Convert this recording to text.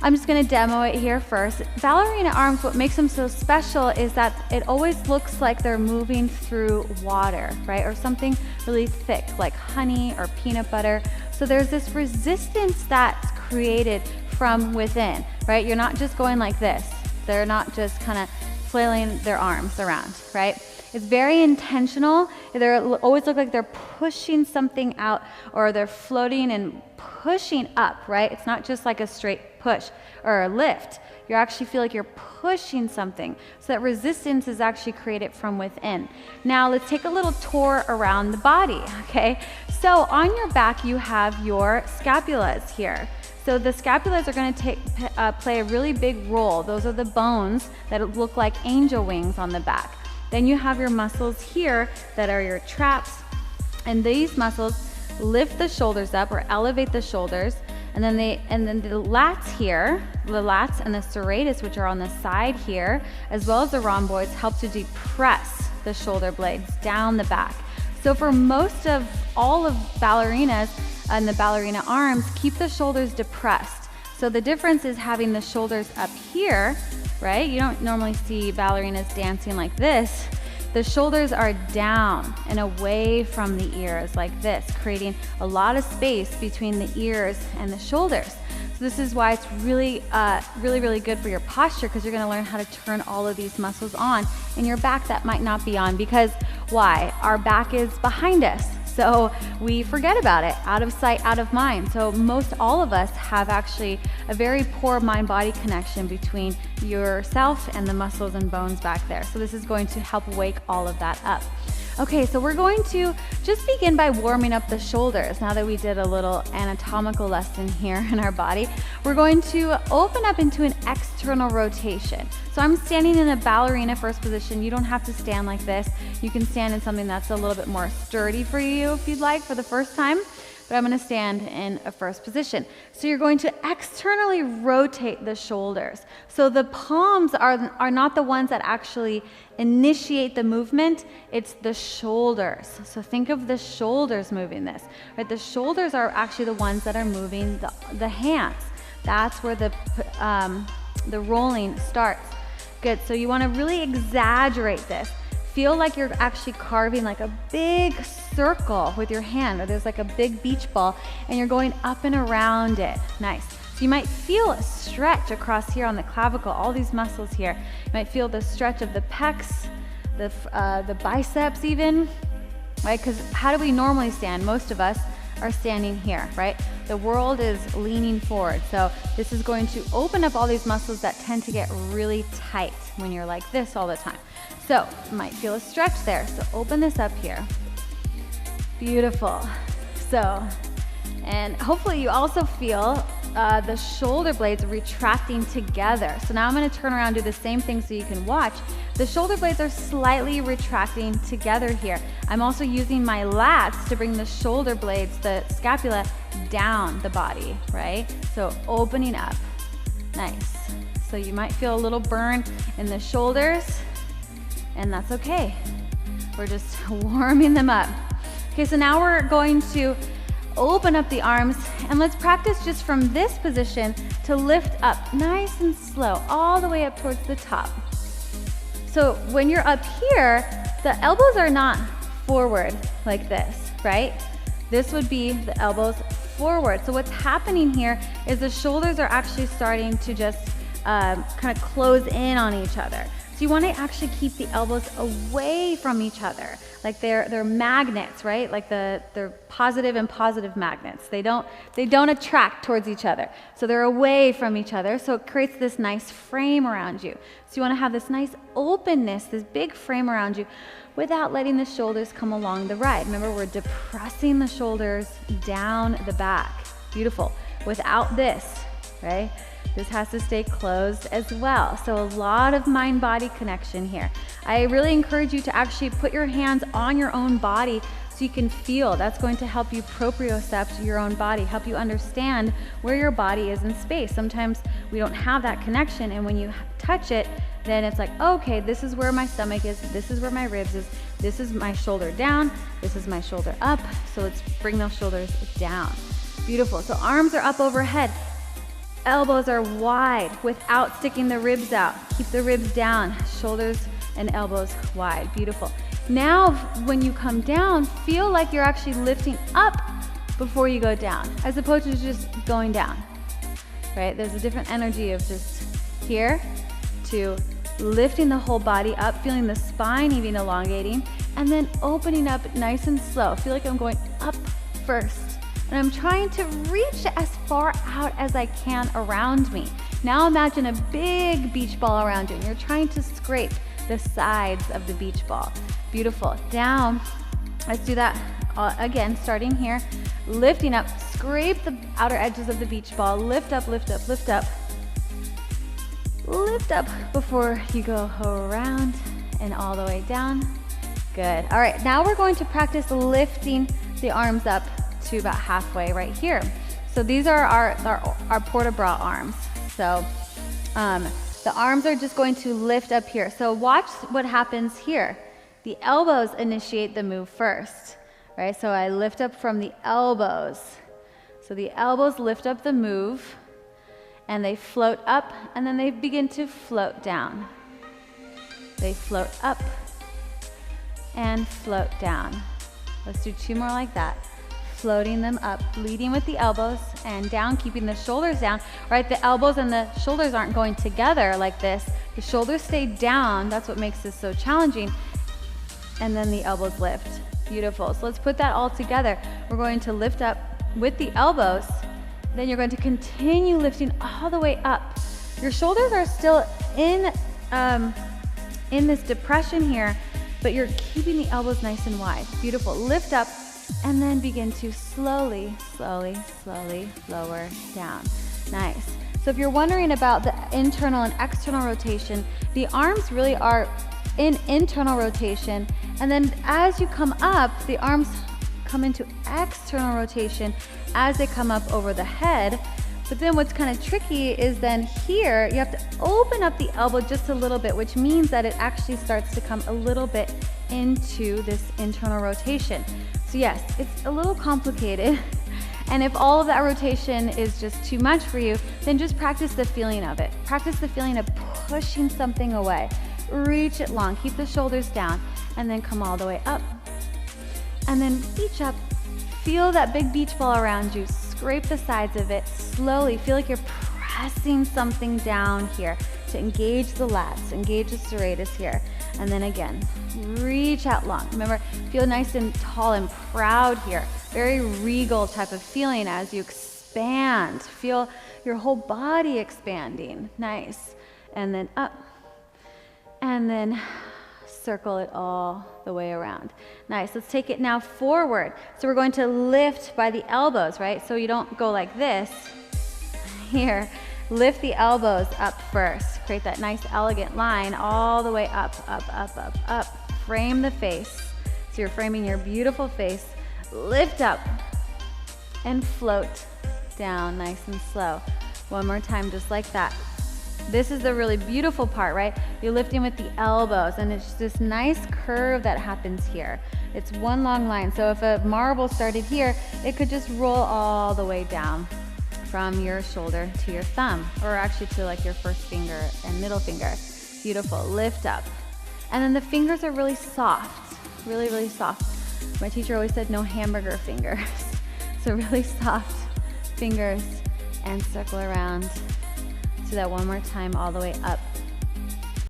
I'm just gonna demo it here first. Ballerina arms, what makes them so special is that it always looks like they're moving through water, right? Or something really thick, like honey or peanut butter. So there's this resistance that's created from within, right? You're not just going like this. They're not just kind of flailing their arms around, right? It's very intentional. They always look like they're pushing something out, or they're floating and pushing up, right? It's not just like a straight push or a lift. You actually feel like you're pushing something. So that resistance is actually created from within. Now let's take a little tour around the body, okay? So on your back, you have your scapulas here. So the scapulas are going to play a really big role. Those are the bones that look like angel wings on the back. Then you have your muscles here that are your traps, and these muscles lift the shoulders up or elevate the shoulders, and then the lats here, the lats and the serratus, which are on the side here, as well as the rhomboids, help to depress the shoulder blades down the back. So for most of all of ballerinas and the ballerina arms, keep the shoulders depressed. So the difference is having the shoulders up here, right? You don't normally see ballerinas dancing like this. The shoulders are down and away from the ears like this, creating a lot of space between the ears and the shoulders. So this is why it's really, really good for your posture, because you're gonna learn how to turn all of these muscles on in your back that might not be on. Because why? Our back is behind us. So we forget about it, out of sight, out of mind. So most all of us have actually a very poor mind-body connection between yourself and the muscles and bones back there. So this is going to help wake all of that up. Okay, so we're going to just begin by warming up the shoulders. Now that we did a little anatomical lesson here in our body, we're going to open up into an external rotation. So I'm standing in a ballerina first position. You don't have to stand like this. You can stand in something that's a little bit more sturdy for you if you'd like for the first time. But I'm gonna stand in a first position. So you're going to externally rotate the shoulders. So the palms are not the ones that actually initiate the movement, it's the shoulders. So think of the shoulders moving this, right? The shoulders are actually the ones that are moving the hands. That's where the rolling starts. Good, so you wanna really exaggerate this. Feel like you're actually carving like a big circle with your hand, or there's like a big beach ball, and you're going up and around it. Nice. So you might feel a stretch across here on the clavicle, all these muscles here. You might feel the stretch of the pecs, the biceps even, right? Because how do we normally stand? Most of us are standing here, right? The world is leaning forward. So this is going to open up all these muscles that tend to get really tight when you're like this all the time. So you might feel a stretch there. So open this up here. Beautiful. So, and hopefully you also feel the shoulder blades retracting together. So now I'm going to turn around and do the same thing so you can watch. The shoulder blades are slightly retracting together here. I'm also using my lats to bring the shoulder blades, the scapula, down the body, right? So opening up. Nice. So you might feel a little burn in the shoulders, and that's okay. We're just warming them up. Okay, so now we're going to open up the arms, and let's practice just from this position to lift up nice and slow all the way up towards the top. So when you're up here, the elbows are not forward like this, right? This would be the elbows forward. So what's happening here is the shoulders are actually starting to just kind of close in on each other. So you want to actually keep the elbows away from each other, like they're magnets, right? Like they're positive and positive magnets. They don't attract towards each other. So they're away from each other. So it creates this nice frame around you. So you want to have this nice openness, this big frame around you, without letting the shoulders come along the ride. Remember, we're depressing the shoulders down the back. Beautiful. Without this, right? This has to stay closed as well. So a lot of mind-body connection here. I really encourage you to actually put your hands on your own body so you can feel. That's going to help you propriocept your own body, help you understand where your body is in space. Sometimes we don't have that connection, and when you touch it, then it's like, okay, this is where my stomach is, this is where my ribs is, this is my shoulder down, this is my shoulder up. So let's bring those shoulders down. Beautiful. So arms are up overhead. elbows are wide without sticking the ribs out. Keep the ribs down, shoulders and elbows wide. Beautiful. Now, when you come down, feel like you're actually lifting up before you go down, as opposed to just going down, right? There's a different energy of just here to lifting the whole body up, feeling the spine even elongating, and then opening up nice and slow. Feel like I'm going up first, and I'm trying to reach as far out as I can around me. Now imagine a big beach ball around you, and you're trying to scrape the sides of the beach ball. Beautiful. Down. Let's do that again, starting here. Lifting up, scrape the outer edges of the beach ball. Lift up, lift up, lift up. Lift up before you go around and all the way down. Good. All right, now we're going to practice lifting the arms up to about halfway right here. So these are our port de bras arms. So the arms are just going to lift up here. So watch what happens here. The elbows initiate the move first, right? So I lift up from the elbows. So the elbows lift up the move, and they float up, and then they begin to float down. They float up and float down. Let's do 2 more like that. Floating them up, leading with the elbows and down, keeping the shoulders down, right? The elbows and the shoulders aren't going together like this. The shoulders stay down. That's what makes this so challenging. And then the elbows lift. Beautiful. So let's put that all together. We're going to lift up with the elbows. Then you're going to continue lifting all the way up. Your shoulders are still in this depression here, but you're keeping the elbows nice and wide. Beautiful. Lift up and then begin to slowly, slowly, slowly lower down. Nice. So if you're wondering about the internal and external rotation, the arms really are in internal rotation, and then as you come up, the arms come into external rotation as they come up over the head. But then what's kind of tricky is then here, you have to open up the elbow just a little bit, which means that it actually starts to come a little bit into this internal rotation. So yes, it's a little complicated. And if all of that rotation is just too much for you, then just practice the feeling of it. Practice the feeling of pushing something away. Reach it long, keep the shoulders down, and then come all the way up. And then reach up, feel that big beach ball around you, scrape the sides of it slowly. Feel like you're pressing something down here to engage the lats, engage the serratus here. And then again, reach out long. Remember, feel nice and tall and proud here. Very regal type of feeling as you expand. Feel your whole body expanding. Nice. And then up. And then circle it all the way around. Nice. Let's take it now forward. So we're going to lift by the elbows, right? So you don't go like this. Here, lift the elbows up first. Create that nice elegant line all the way up, up, up, up, up. Frame the face. So you're framing your beautiful face. Lift up and float down nice and slow. One more time, just like that. This is the really beautiful part, right? You're lifting with the elbows, and it's this nice curve that happens here. It's one long line. So if a marble started here, it could just roll all the way down from your shoulder to your thumb, or actually to like your first finger and middle finger. Beautiful. Lift up. And then the fingers are really soft, really, really soft. My teacher always said no hamburger fingers. So really soft fingers, and circle around. Do that one more time all the way up